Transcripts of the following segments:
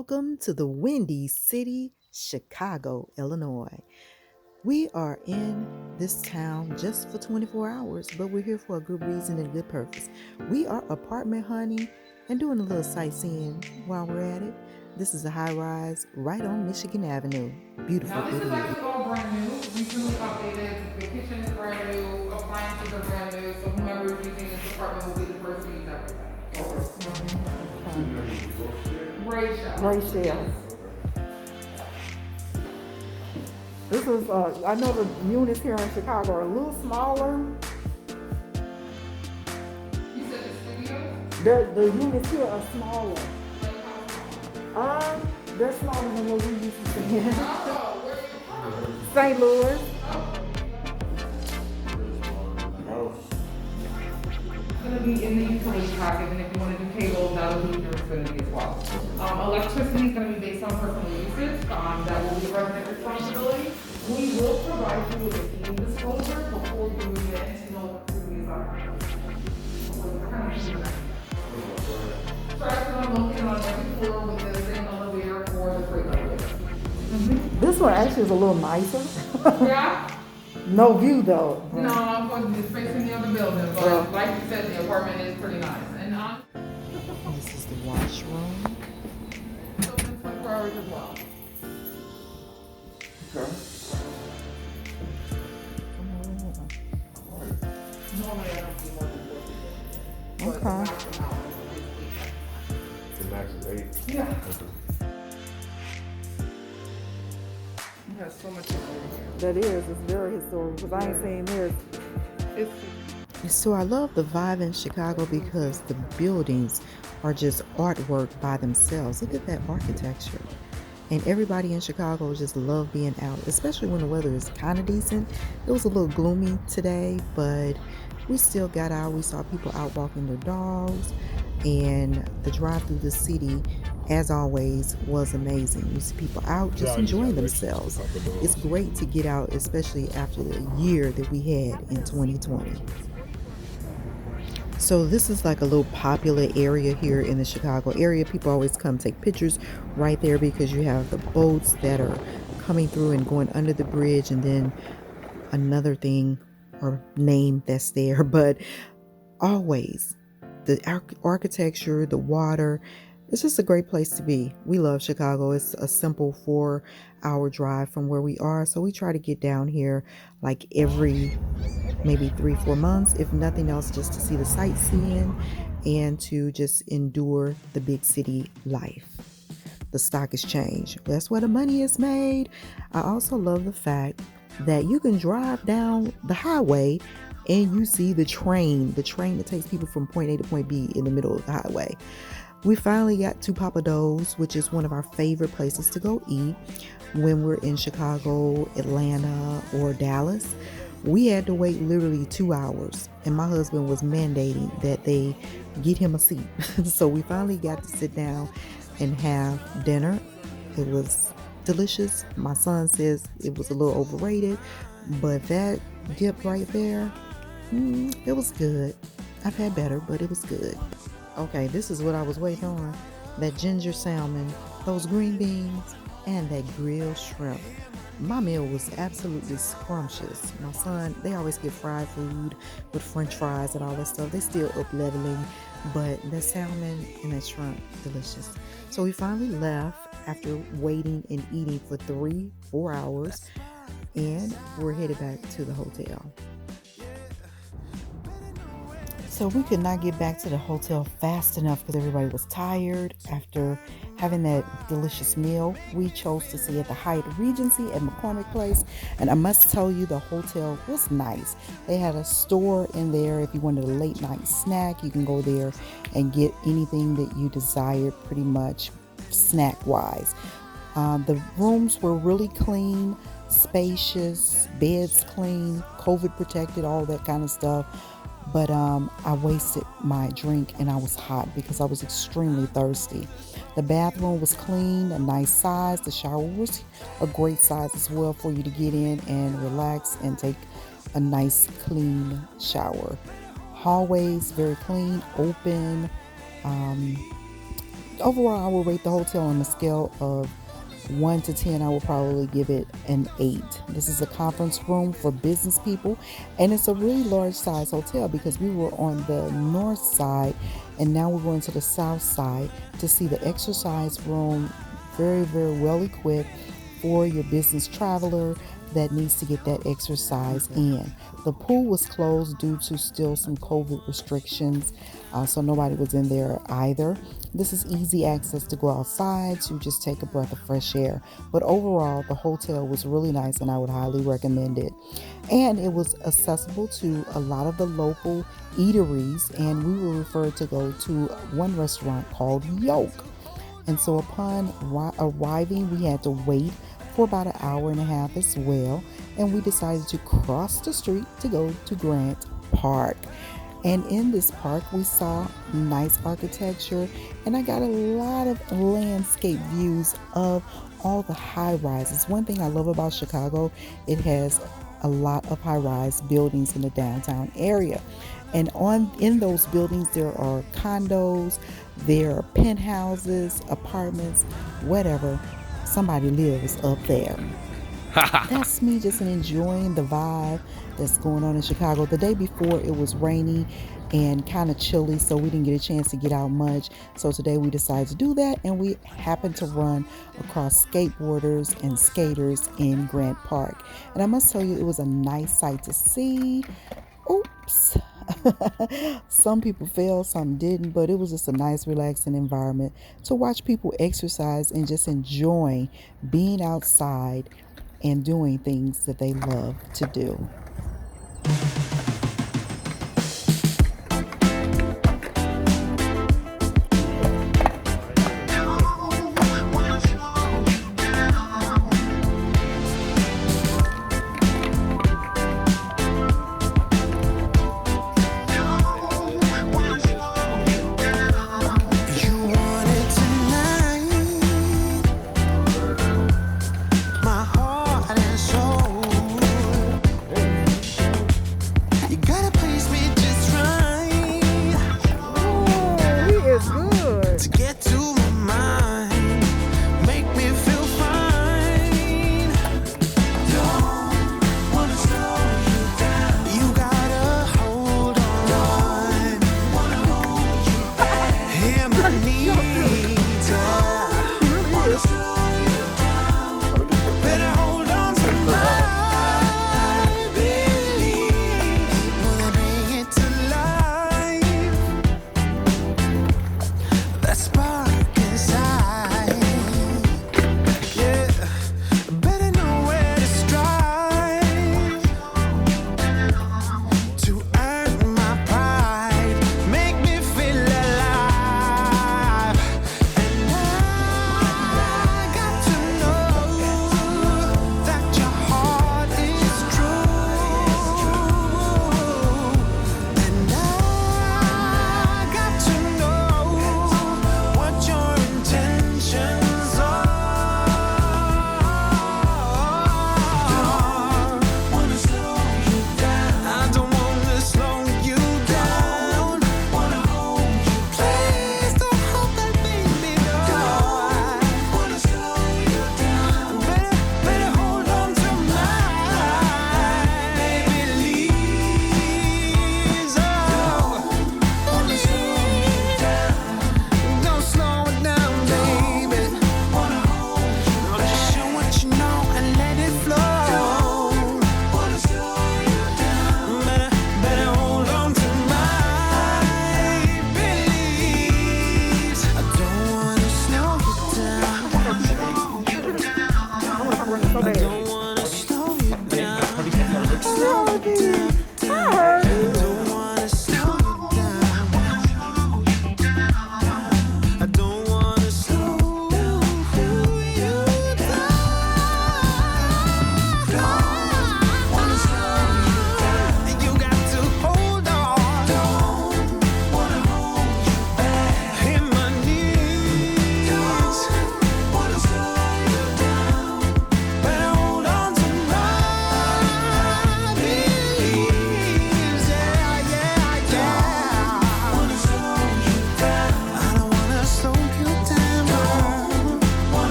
welcome to the Windy City, Chicago, Illinois. We are in this town just for 24 hours, but we're here for a good reason and a good purpose. We are apartment hunting and doing a little sightseeing while we're at it. This is a high rise right on Michigan Avenue. Beautiful Now this it is is. actually all brand new, recently updated. The kitchen is brand new, appliances are brand new, so whomever is using this apartment will be the first to use everything. Gray shell. Gray shell. This is, I know the units here in Chicago are a little smaller. You said the studios? The units here are smaller. They're smaller than what we used to see. Oh, where are you from? St. Louis. It's gonna be in the utility package, and if you wanna do cables, that'll be your vicinity as well. Electricity is gonna be based on personal usage, that will be resident responsibility. We will provide you with a heating disclosure before you move in to know what the is are. Trash is located on every floor with the same elevator or the freight elevator. This one actually is a little nicer. Yeah? No view though. No, I'm going to be facing the other building, but like you said, the apartment is pretty nice. And This is the washroom. so it's 24 hours as well. Normally I don't see more than 4 people. Okay. The max is 8. Yeah. You have so much history here. That is, it's very historic because I ain't seen this. It's So I love the vibe in Chicago because the buildings are just artwork by themselves. Look at that architecture. And everybody in Chicago just love being out, especially when the weather is kind of decent. It was a little gloomy today, but we still got out. We saw people out walking their dogs, and the drive through the city, as always, was amazing. You see people out just enjoying themselves. It's great to get out, especially after the year that we had in 2020. So this is like a little popular area here in the Chicago area. People always come take pictures right there because you have the boats that are coming through and going under the bridge, and then another thing or name that's there. But always the architecture, the water, it's just a great place to be. We love Chicago. It's a simple 4-hour drive from where we are. So we try to get down here like every maybe 3-4 months, if nothing else, just to see the sightseeing and to just endure the big city life. The stock exchange, that's where the money is made. I also love the fact that you can drive down the highway and you see the train that takes people from point A to point B in the middle of the highway. We finally got to Papa Do's, which is one of our favorite places to go eat when we're in Chicago, Atlanta, or Dallas. We had to wait literally 2 hours, and my husband was mandating that they get him a seat. So we finally got to sit down and have dinner. It was delicious. My son says it was a little overrated, but that dip right there, it was good. I've had better, but it was good. Okay, this is what I was waiting on. That ginger salmon, those green beans, and that grilled shrimp. My meal was absolutely scrumptious. My son, they always get fried food with french fries and all that stuff. They still up leveling, but that salmon and that shrimp, delicious. So we finally left after waiting and eating for 3-4 hours, and we're headed back to the hotel. So we could not get back to the hotel fast enough because everybody was tired after having that delicious meal. We chose to stay at the Hyatt Regency at McCormick Place, and I must tell you, the hotel was nice. They had a store in there. If you wanted a late night snack, you can go there and get anything that you desired, pretty much snack wise. The rooms were really clean, spacious, beds clean, COVID protected, all that kind of stuff. But I wasted my drink and I was hot because I was extremely thirsty. The bathroom was clean, a nice size. The shower was a great size as well for you to get in and relax and take a nice clean shower. Hallways very clean, open. Overall, I will rate the hotel on a scale of 1 to 10. I will probably give it an 8. This is a conference room for business people, and it's a really large size hotel because we were on the north side and now we're going to the south side to see the exercise room. Very, very well equipped for your business traveler that needs to get that exercise in. The pool was closed due to still some COVID restrictions, so nobody was in there either. This is easy access to go outside to just take a breath of fresh air. But overall, the hotel was really nice and I would highly recommend it. And it was accessible to a lot of the local eateries, and we were referred to go to one restaurant called Yoke. And so upon arriving, we had to wait for about an hour and a half as well. And we decided to cross the street to go to Grant Park. And in this park, we saw nice architecture, and I got a lot of landscape views of all the high rises. One thing I love about Chicago, it has a lot of high rise buildings in the downtown area. And on in those buildings there are condos, there are penthouses, apartments, whatever. Somebody lives up there. That's me just enjoying the vibe that's going on in Chicago. The day before it was rainy and kind of chilly, so we didn't get a chance to get out much. So today we decided to do that, and we happened to run across skateboarders and skaters in Grant Park. And I must tell you, it was a nice sight to see. Oops. Some people fell, some didn't, but it was just a nice, relaxing environment to watch people exercise and just enjoy being outside and doing things that they love to do.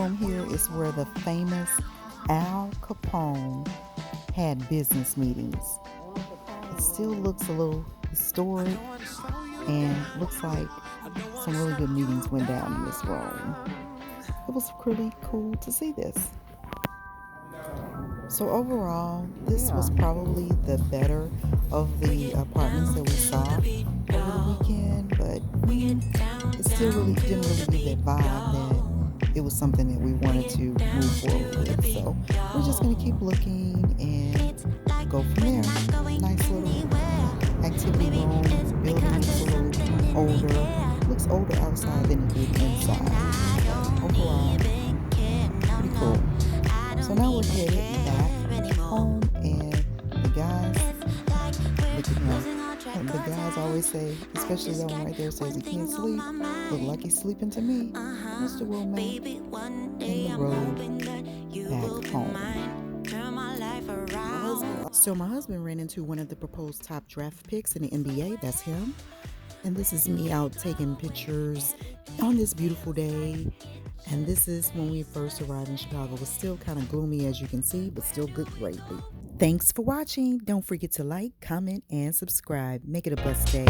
room here is where the famous Al Capone had business meetings. It still looks a little historic and looks like some really good meetings went down in this room. It was pretty cool to see this. So overall, this was probably the better of the apartments that we saw over the weekend, but it still really didn't really give that vibe that it was something that we wanted to move forward with. So we're just going to keep looking and go from there. Nice little activity room. Building looks a little older. Looks older outside than it did inside. Overall, pretty cool. So now we're headed back home, and the guys, look at him. The guys always say, especially that one right there says he can't sleep. Look like he's sleeping to me. Mr. Womack in the road back home. So my husband ran into one of the proposed top draft picks in the NBA. That's him. And this is me out taking pictures on this beautiful day. And this is when we first arrived in Chicago. It was still kind of gloomy, as you can see, but still good greatly. Thanks for watching. Don't forget to like, comment, and subscribe. Make it a blessed day.